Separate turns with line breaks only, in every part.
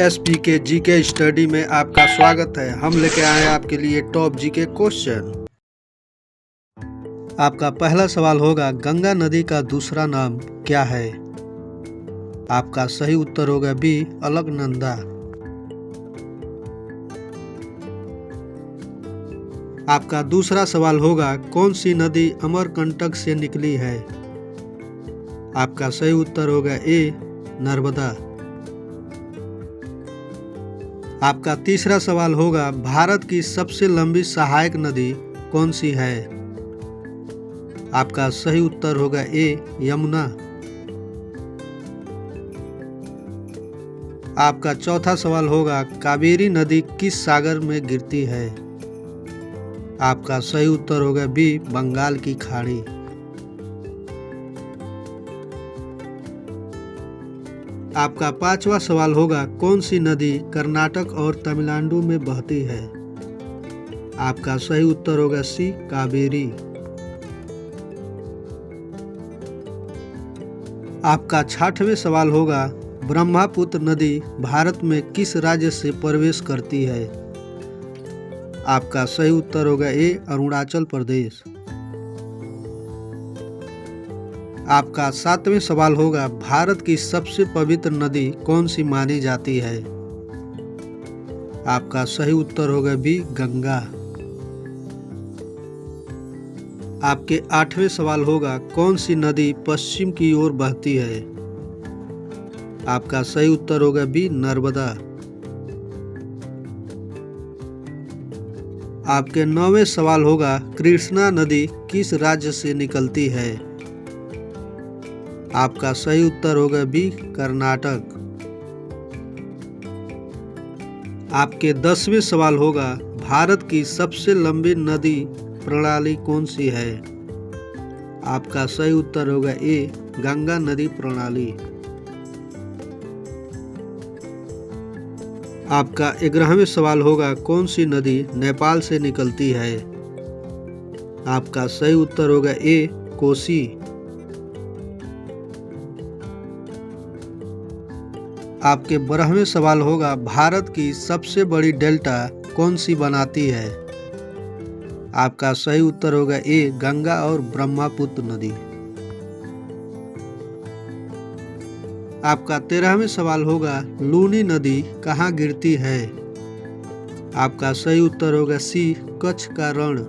SP के GK study में आपका स्वागत है। हम लेके आए हैं आपके लिए टॉप जीके क्वेश्चन। आपका पहला सवाल होगा, गंगा नदी का दूसरा नाम क्या है? आपका सही उत्तर होगा बी, अलकनंदा। आपका दूसरा सवाल होगा, कौन सी नदी अमरकंटक से निकली है? आपका सही उत्तर होगा ए, नर्मदा। आपका तीसरा सवाल होगा, भारत की सबसे लंबी सहायक नदी कौन सी है? आपका सही उत्तर होगा ए, यमुना। आपका चौथा सवाल होगा, कावेरी नदी किस सागर में गिरती है? आपका सही उत्तर होगा बी, बंगाल की खाड़ी। आपका पांचवा सवाल होगा, कौन सी नदी कर्नाटक और तमिलनाडु में बहती है? आपका सही उत्तर होगा सी, कावेरी। आपका छठवें सवाल होगा, ब्रह्मपुत्र नदी भारत में किस राज्य से प्रवेश करती है? आपका सही उत्तर होगा ए, अरुणाचल प्रदेश। आपका सातवें सवाल होगा, भारत की सबसे पवित्र नदी कौन सी मानी जाती है? आपका सही उत्तर होगा बी, गंगा। आपके आठवें सवाल होगा, कौन सी नदी पश्चिम की ओर बहती है? आपका सही उत्तर होगा बी, नर्मदा। आपके नौवें सवाल होगा, कृष्णा नदी किस राज्य से निकलती है? आपका सही उत्तर होगा बी, कर्नाटक। आपके 10वें सवाल होगा, भारत की सबसे लंबी नदी प्रणाली कौन सी है? आपका सही उत्तर होगा ए, गंगा नदी प्रणाली। आपका 11वें सवाल होगा, कौन सी नदी नेपाल से निकलती है? आपका सही उत्तर होगा ए, कोसी। आपके 12वें सवाल होगा, भारत की सबसे बड़ी डेल्टा कौन सी बनाती है? आपका सही उत्तर होगा ए, गंगा और ब्रह्मपुत्र नदी। आपका 13वें सवाल होगा, लूनी नदी कहाँ गिरती है? आपका सही उत्तर होगा सी, कच्छ का रण।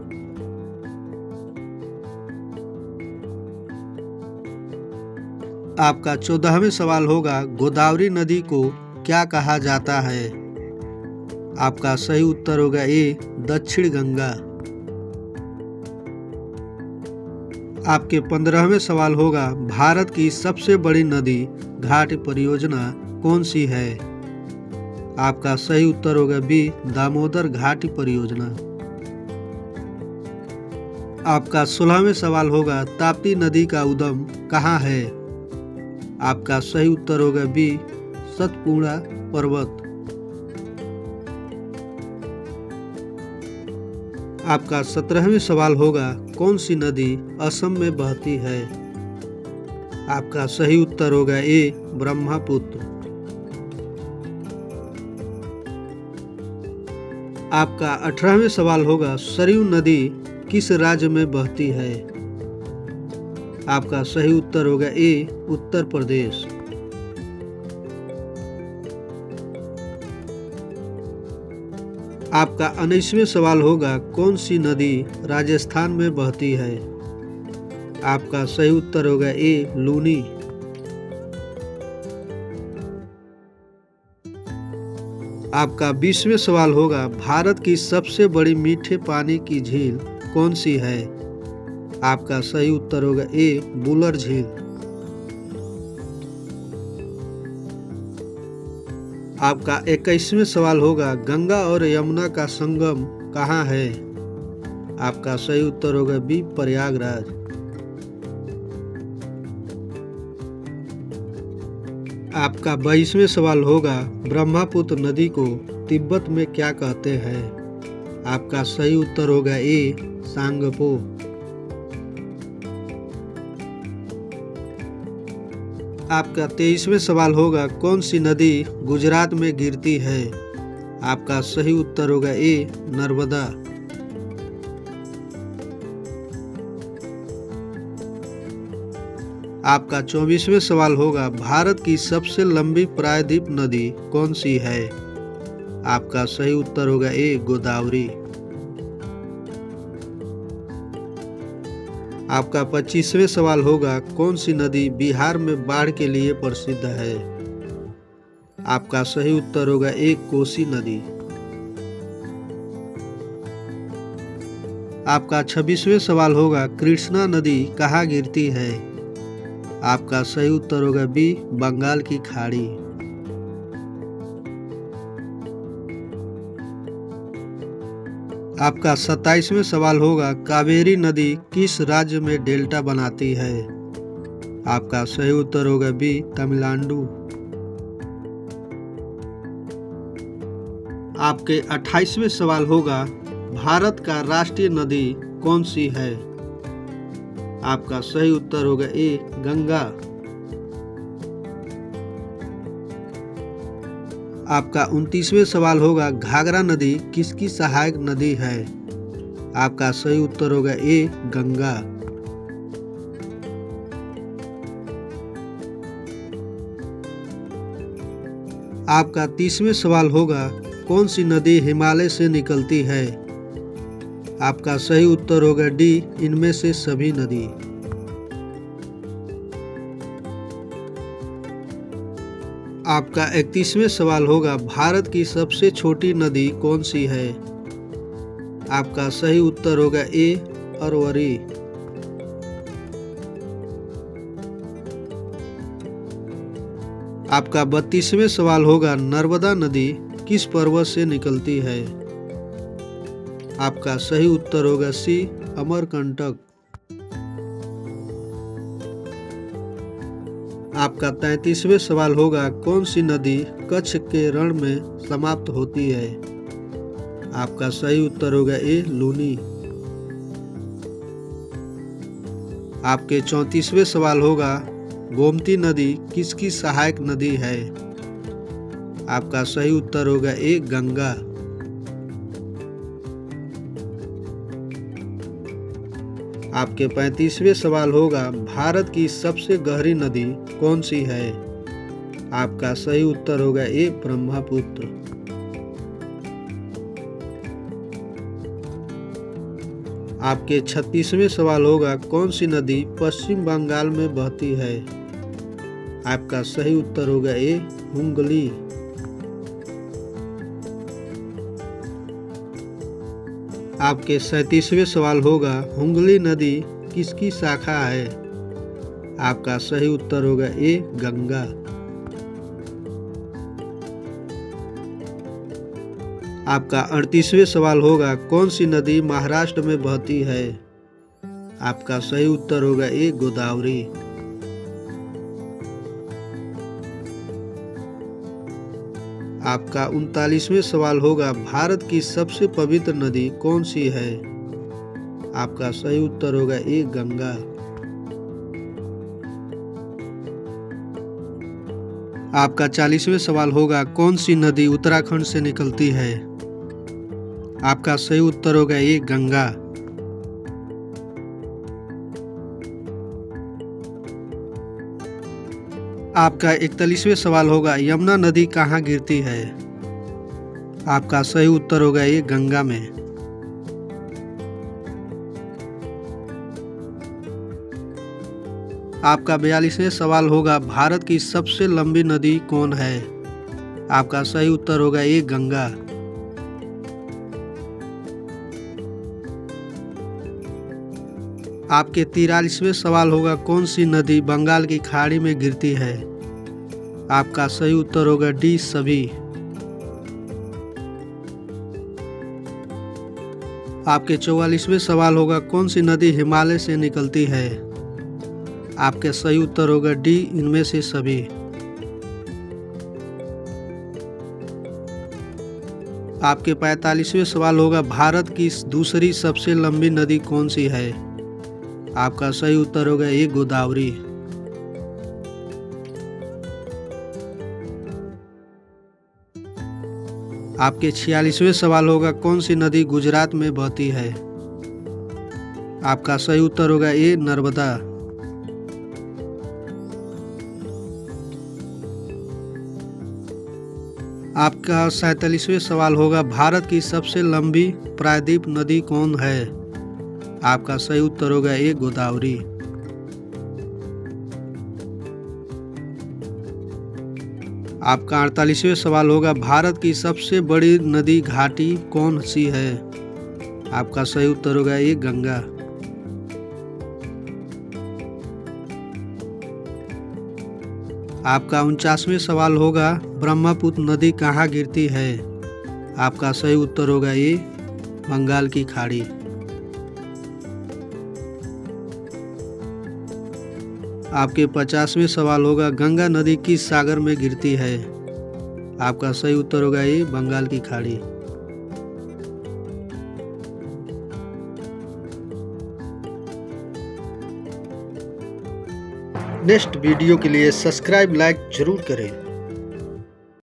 आपका 14वें सवाल होगा, गोदावरी नदी को क्या कहा जाता है? आपका सही उत्तर होगा ए, दक्षिण गंगा। आपके 15वें सवाल होगा, भारत की सबसे बड़ी नदी घाट परियोजना कौन सी है? आपका सही उत्तर होगा बी, दामोदर घाटी परियोजना। आपका 16वें सवाल होगा, ताप्ती नदी का उद्गम कहाँ है? आपका सही उत्तर होगा बी, सतपुड़ा पर्वत। आपका 17वें सवाल होगा, कौन सी नदी असम में बहती है? आपका सही उत्तर होगा ए, ब्रह्मपुत्र। आपका 18वें सवाल होगा, सरयू नदी किस राज्य में बहती है? आपका सही उत्तर होगा ए, उत्तर प्रदेश। आपका 19वें सवाल होगा, कौन सी नदी राजस्थान में बहती है? आपका सही उत्तर होगा ए, लूनी। आपका 20वें सवाल होगा, भारत की सबसे बड़ी मीठे पानी की झील कौन सी है? आपका सही उत्तर होगा ए, बुलर झील। आपका 21वें सवाल होगा, गंगा और यमुना का संगम कहाँ है? आपका सही उत्तर होगा बी, प्रयागराज। आपका 22वें सवाल होगा, ब्रह्मपुत्र नदी को तिब्बत में क्या कहते हैं? आपका सही उत्तर होगा ए, सांगपो। आपका 23वें सवाल होगा, कौन सी नदी गुजरात में गिरती है? आपका सही उत्तर होगा ए, नर्मदा। आपका 24वें सवाल होगा, भारत की सबसे लंबी प्रायद्वीप नदी कौन सी है? आपका सही उत्तर होगा ए, गोदावरी। आपका 25वें सवाल होगा, कौन सी नदी बिहार में बाढ़ के लिए प्रसिद्ध है? आपका सही उत्तर होगा ए, कोसी नदी। आपका 26वें सवाल होगा, कृष्णा नदी कहाँ गिरती है? आपका सही उत्तर होगा बी, बंगाल की खाड़ी। आपका 27वें सवाल होगा, कावेरी नदी किस राज्य में डेल्टा बनाती है? आपका सही उत्तर होगा बी, तमिलनाडु। आपके 28वें सवाल होगा, भारत का राष्ट्रीय नदी कौन सी है? आपका सही उत्तर होगा ए, गंगा। आपका 29वें सवाल होगा, घाघरा नदी किसकी सहायक नदी है? आपका सही उत्तर होगा ए, गंगा। आपका 30वें सवाल होगा, कौन सी नदी हिमालय से निकलती है? आपका सही उत्तर होगा डी, इनमें से सभी नदी। आपका 31वें सवाल होगा, भारत की सबसे छोटी नदी कौन सी है? आपका सही उत्तर होगा ए, अरवरी। आपका 32वें सवाल होगा, नर्मदा नदी किस पर्वत से निकलती है? आपका सही उत्तर होगा सी, अमरकंटक। आपका 33वें सवाल होगा, कौन सी नदी कच्छ के रण में समाप्त होती है? आपका सही उत्तर होगा ए, लूनी। आपके 34वें सवाल होगा, गोमती नदी किसकी सहायक नदी है? आपका सही उत्तर होगा ए, गंगा। आपके 35वें सवाल होगा, भारत की सबसे गहरी नदी कौन सी है? आपका सही उत्तर होगा ए, ब्रह्मपुत्र। आपके 36वें सवाल होगा, कौन सी नदी पश्चिम बंगाल में बहती है? आपका सही उत्तर होगा ए, हुगली। आपके 37वें सवाल होगा, हुगली नदी किसकी शाखा है? आपका सही उत्तर होगा ए, गंगा। आपका 38वें सवाल होगा, कौन सी नदी महाराष्ट्र में बहती है? आपका सही उत्तर होगा ए, गोदावरी। आपका 39वें सवाल होगा, भारत की सबसे पवित्र नदी कौन सी है? आपका सही उत्तर होगा ए, गंगा। आपका 40वें सवाल होगा, कौन सी नदी उत्तराखंड से निकलती है? आपका सही उत्तर होगा ए, गंगा। आपका 41वें सवाल होगा, यमुना नदी कहाँ गिरती है? आपका सही उत्तर होगा ये, गंगा में। आपका 42वें सवाल होगा, भारत की सबसे लंबी नदी कौन है? आपका सही उत्तर होगा ये, गंगा। आपके 43वें सवाल होगा, कौन सी नदी बंगाल की खाड़ी में गिरती है? आपका सही उत्तर होगा डी, सभी। आपके 44वें सवाल होगा, कौन सी नदी हिमालय से निकलती है? आपके सही उत्तर होगा डी, इनमें से सभी। आपके 45वें सवाल होगा, भारत की दूसरी सबसे लंबी नदी कौन सी है? आपका सही उत्तर होगा ये, गोदावरी। आपके 46वें सवाल होगा कौन सी नदी गुजरात में बहती है। आपका सही उत्तर होगा ए नर्मदा। आपका 47वें सवाल होगा भारत की सबसे लंबी प्रायद्वीप नदी कौन है। आपका सही उत्तर होगा ए गोदावरी। आपका 48वें सवाल होगा भारत की सबसे बड़ी नदी घाटी कौन सी है। आपका सही उत्तर होगा ए गंगा। आपका 49वें सवाल होगा ब्रह्मपुत्र नदी कहाँ गिरती है। आपका सही उत्तर होगा ए बंगाल की खाड़ी। आपके 50वें सवाल होगा गंगा नदी किस सागर में गिरती है। आपका सही उत्तर होगा ए बंगाल की खाड़ी। नेक्स्ट वीडियो के लिए सब्सक्राइब लाइक जरूर करें।